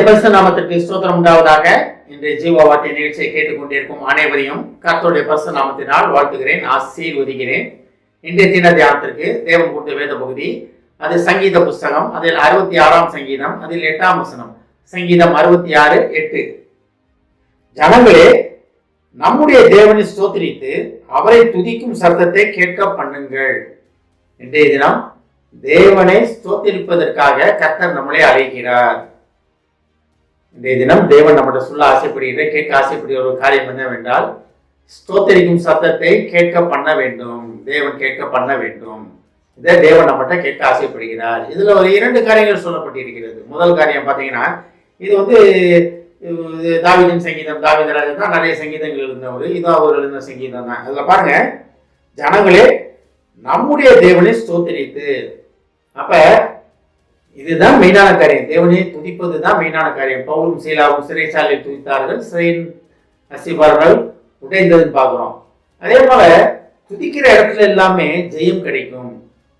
பரிசுத்த நாமத்திற்கு ஸ்தோத்திரம் உண்டாவதாக. இன்றைய ஜீவ வார்த்தை நிகழ்ச்சியை கேட்டுக்கொண்டிருக்கும் அனைவரையும் கர்த்தருடைய பரிசுத்த நாமத்தினால் வாழ்த்துகிறேன், ஆசீர்வதிக்கிறேன். இன்றைய தின தியானத்திற்கு தேவன் கொடுத்த வேத பகுதி, அது சங்கீத புஸ்தகம், அதில் 66ஆம் சங்கீதம், அதில் 8ஆம் வசனம். சங்கீதம் 66:8. ஜனங்களே, நம்முடைய தேவனை ஸ்தோத்திரித்து அவரை துதிக்கும் சத்தத்தை கேட்க பண்ணுங்கள். இன்றைய தினம் தேவனை ஸ்தோத்திரிப்பதற்காக கர்த்தர் நம்மளை அழைக்கிறார். இன்றைய தினம் தேவன் நம்மகிட்ட சொல்ல ஆசைப்படுகிற, கேட்க ஆசைப்படுகிற ஒரு காரியம் என்னவென்றால், ஸ்தோத்திரிக்கும் சத்தத்தை கேட்க பண்ண வேண்டும். தேவன் கேட்க பண்ண வேண்டும். இதை தேவன் நம்மகிட்ட கேட்க ஆசைப்படுகிறார். இதுல ஒரு 2 காரியங்கள் சொல்லப்பட்டிருக்கிறது. முதல் காரியம் பார்த்தீங்கன்னா, இது தாவீதின் சங்கீதம். தாவீதராஜன் தான் நிறைய சங்கீதங்கள் எழுதினவர். இது அவர் எழுதின சங்கீதம் தான். அதுல பாருங்க, ஜனங்களே நம்முடைய தேவனை ஸ்தோத்திரித்து. அப்ப இதுதான் மெயினான காரியம். தேவனை துதிப்பது தான் மெயினான காரியம். பவுலும் சீலாவும் சிறைச்சாலையில் துதித்தார்கள், சிறையின் அசிபார்கள் உடைந்ததுன்னு பார்க்கிறோம். அதே போல துதிக்கிற இடத்துல எல்லாமே ஜெயம் கிடைக்கும்.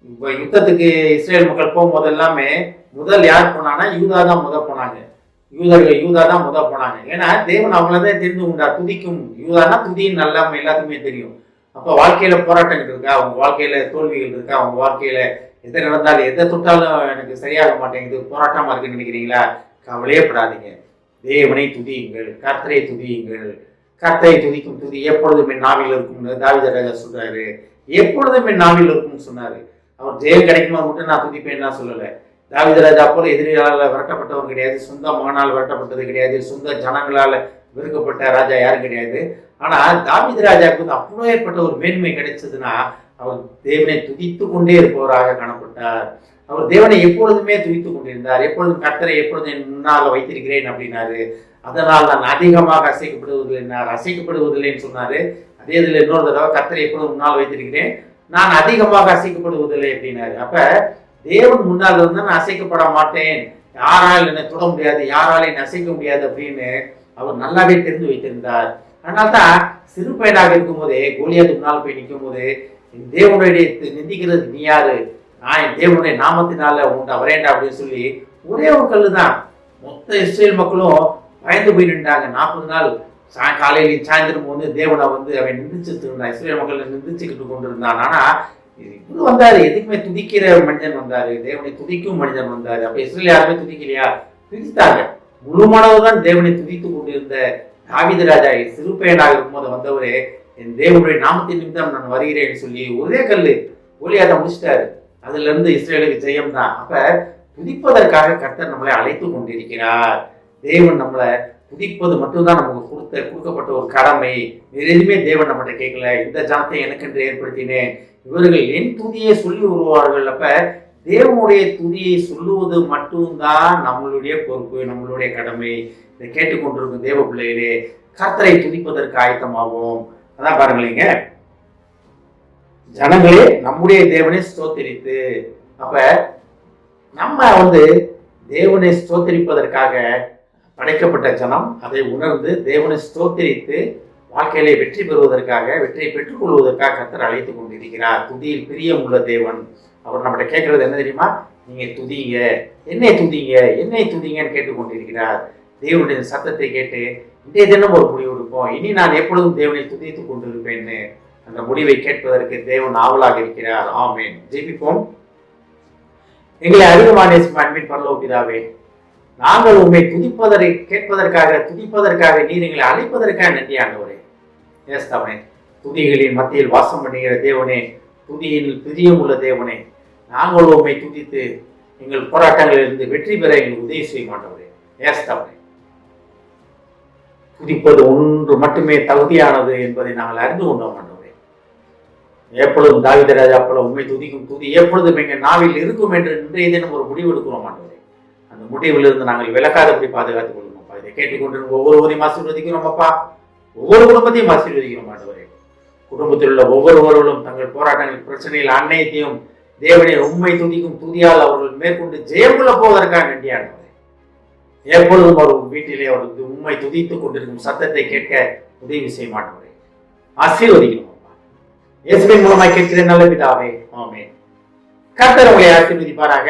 இப்ப யுத்தத்துக்கு இஸ்ரேல் மக்கள் போகும்போது எல்லாமே முதல் யார் போனாங்கன்னா யூதா தான் போனாங்க. யூதா தான் போனாங்க. ஏன்னா தேவன் அவங்களதான் தெரிந்து கொண்டார். துதிக்கும் யூதானா துதின்னு நல்லா எல்லாத்துக்குமே தெரியும். அப்ப வாழ்க்கையில போராட்டங்கள் இருக்கா, அவங்க வாழ்க்கையில தோல்விகள் இருக்கா, அவங்க வாழ்க்கையில எதை நடந்தாலும் எதை தொட்டாலும் எனக்கு சரியாக மாட்டேங்குது, போராட்டமா இருக்குன்னு நினைக்கிறீங்களா? கவலையே படாதீங்க. தேவனை துதியுங்கள், கர்த்தரை துதியுங்கள். கர்த்தரை துதிக்கும் துதி எப்பொழுதும் என் நாவில் இருக்கும்னு தாவீது சொல்றாரு. எப்பொழுதும் என் நாவில் இருக்கும்னு சொன்னாரு. அவர் ஜெயம் கிடைக்குமா மட்டும் நான் துதிப்பேன்னு சொல்லல. தாவீது ராஜா போல எதிரிகளால் விரட்டப்பட்டவர் கிடையாது, சொந்த மகனால் விரட்டப்பட்டது கிடையாது, சொந்த ஜனங்களால் வெறுக்கப்பட்ட ராஜா யாரும் கிடையாது. ஆனா தாவீது ராஜாவுக்கு அவ்வளோ ஏற்பட்ட ஒரு மேன்மை கிடைச்சதுன்னா, அவர் தேவனை துதித்து கொண்டே இருப்பவராக காணப்பட்டார். அவர் தேவனை எப்பொழுதுமே துதித்து கொண்டிருந்தார். எப்பொழுதும் கர்த்தரை எப்பொழுதும் என் முன்னால் வைத்திருக்கிறேன் அப்படின்னாரு. அதனால் நான் அதிகமாக அசைக்கப்படுவதில்லைன்னு சொன்னாரு. அதே இதில் இன்னொரு தடவை கர்த்தரை எப்பொழுதும் முன்னால் வைத்திருக்கிறேன், நான் அதிகமாக அசைக்கப்படுவதில்லை அப்படின்னாரு. அப்ப தேவன் முன்னால் இருந்தால் நான் அசைக்கப்பட மாட்டேன், யாரால் என்னை தொட முடியாது, யாரால் என்னை அசைக்க முடியாது அப்படின்னு அவர் நல்லாவே தெரிந்து வைத்திருந்தார். அதனால்தான் சிறு பையனாக இருக்கும் போதே கோலியாத்து முன்னால் போய் நிற்கும் போது, என் தேவனுடைய நிந்திக்கிறது நீ யாரு, நான் என் தேவனுடைய நாமத்தினால உன்ட்ட வரேண்டா அப்படின்னு சொல்லி ஒரே ஒரு கல்லு தான். மொத்த இஸ்ரேல் மக்களும் பயந்து போய் நின்றாங்க. 40 நாள் காலையில சாயந்தரம் தேவனை அவன் நிந்திச்சுட்டு இருந்தான். இஸ்ரேல் மக்கள் நிந்திச்சுக்கிட்டு கொண்டிருந்தான். ஆனா இப்படி வந்தாரு, எதுக்குமே துதிக்கிற மனிதன் வந்தாரு, தேவனை துதிக்கும் மனிதன் வந்தாரு. அப்ப இஸ்ரேல் யாருமே துதிக்கலையா? துதித்தாங்க. முழு மனதுதான் தேவனை துதித்து கொண்டிருந்த தாவீது ராஜா சிறு பையனாக இருக்கும்போது வந்தவரே, என் தேவனுடைய நாமத்தின் நிமித்தம் நான் வருகிறேன்னு சொல்லி ஒரே கல்லு கோலியாத்தை முடிச்சிட்டாரு. அதுல இருந்து இஸ்ரேலுக்கு ஜெயம் தான். அப்ப துதிப்பதற்காக கர்த்தர் நம்மளை அழைத்து கொண்டிருக்கிறார். தேவன் நம்மளை துதிப்பது மட்டும்தான் நமக்கு கொடுக்கப்பட்ட ஒரு கடமை. வேற எதுவுமே தேவன் நம்மகிட்ட கேட்கல. இந்த ஜனத்தை எனக்கென்று ஏற்படுத்தினேன், இவர்கள் என் துதியை சொல்லி வருவார்கள். அப்ப தேவனுடைய துதியை சொல்லுவது மட்டும்தான் நம்மளுடைய பொறுப்பு, நம்மளுடைய கடமை. இதை கேட்டுக்கொண்டிருக்கும் தேவ பிள்ளைகளே, கர்த்தரை துதிப்பதற்கு ஆயத்தமாவோம். அதான் பாருங்களீங்க, ஜனங்களே நம்முடைய தேவனை ஸ்தோத்திரித்து. அப்ப நம்ம தேவனை ஸ்தோத்திரிப்பதற்காக படைக்கப்பட்ட ஜனம். அதை உணர்ந்து தேவனை ஸ்தோத்திரித்து வாழ்க்கையிலே வெற்றி பெறுவதற்காக, வெற்றியை பெற்றுக் கொள்வதற்காக கர்த்தர் அழைத்து கொண்டிருக்கிறார். துதியில் பிரியம் உள்ள தேவன். அவர் நம்மகிட்ட கேட்கறது என்ன தெரியுமா? நீங்க துதிங்க, என்னை துதிங்க, என்னை துதிங்கன்னு கேட்டுக்கொண்டிருக்கிறார். தேவனுடைய சத்தத்தை கேட்டு இன்றைய தினம் ஒரு முடிவு எடுப்போம். இனி நான் எப்பொழுதும் தேவனை துதித்து கொண்டிருப்பேன்னு அந்த முடிவை கேட்பதற்கு தேவன் ஆவலாக இருக்கிறார். ஆமென். ஜெபிப்போம். எங்களை அதிகமான அன்பின் பரலோக பிதாவே, நாங்கள் உண்மை துதிப்பதற்காக நீர் எங்களை அழைப்பதற்காக நன்றி ஆண்டவரே. ஏஸ்தாவனே, துதிகளின் மத்தியில் வாசம் பண்ணுகிற தேவனே, துதியில் பிரியம் உள்ள தேவனே, நாங்கள் உண்மை துதித்து எங்கள் போராட்டங்களிலிருந்து வெற்றி பெற எங்களுக்கு உதவி செய்ய மாட்டவரே. ஏஸ்தாவனே, துதிப்பது ஒன்று மட்டுமே தகுதியானது என்பதை நாங்கள் அறிந்து கொண்டோம் ஆண்டவரே. எப்பொழுதும் தாவீது ராஜா போல உண்மை துதிக்கும் துதி எப்பொழுதும் எங்கள் நாவில் இருக்கும் என்று இன்றைய தினம் ஒரு முடிவு எடுக்கிறோம் ஆண்டவரே. அந்த முடிவிலிருந்து நாங்கள் விலகாதபடி பாதுகாத்துக் கொள்ளும் அப்பா. இதை கேட்டுக்கொண்டு ஒவ்வொருவரையும் ஆசீர்வதிக்கிறோம் அப்பா. ஒவ்வொரு குடும்பத்தையும் ஆசீர்வதிக்கிறோம் ஆண்டவரே. குடும்பத்தில் உள்ள ஒவ்வொருவர்களும் தங்கள் போராட்டங்கள், பிரச்சனையில் அன்னையத்தையும் தேவனை உண்மை துதிக்கும் துதியால் அவர்கள் மேற்கொண்டு ஜெயம் கொள்ள போவதற்காக நன்றி ஆண்டவரே. எப்பொழுதும் அவர் வீட்டிலே அவருக்கு உண்மை துதித்துக் கொண்டிருக்கும் சத்தத்தை கேட்க உதவி செய்ய மாட்டவரே. ஆசீர்வதிக்கிறோம் அப்பா. இயேசுவின் மூலமாய் கேட்கிறேன் நல்ல பிதாவே. ஆமென். கர்த்தர் உங்களை ஆசீர்வதிப்பாராக.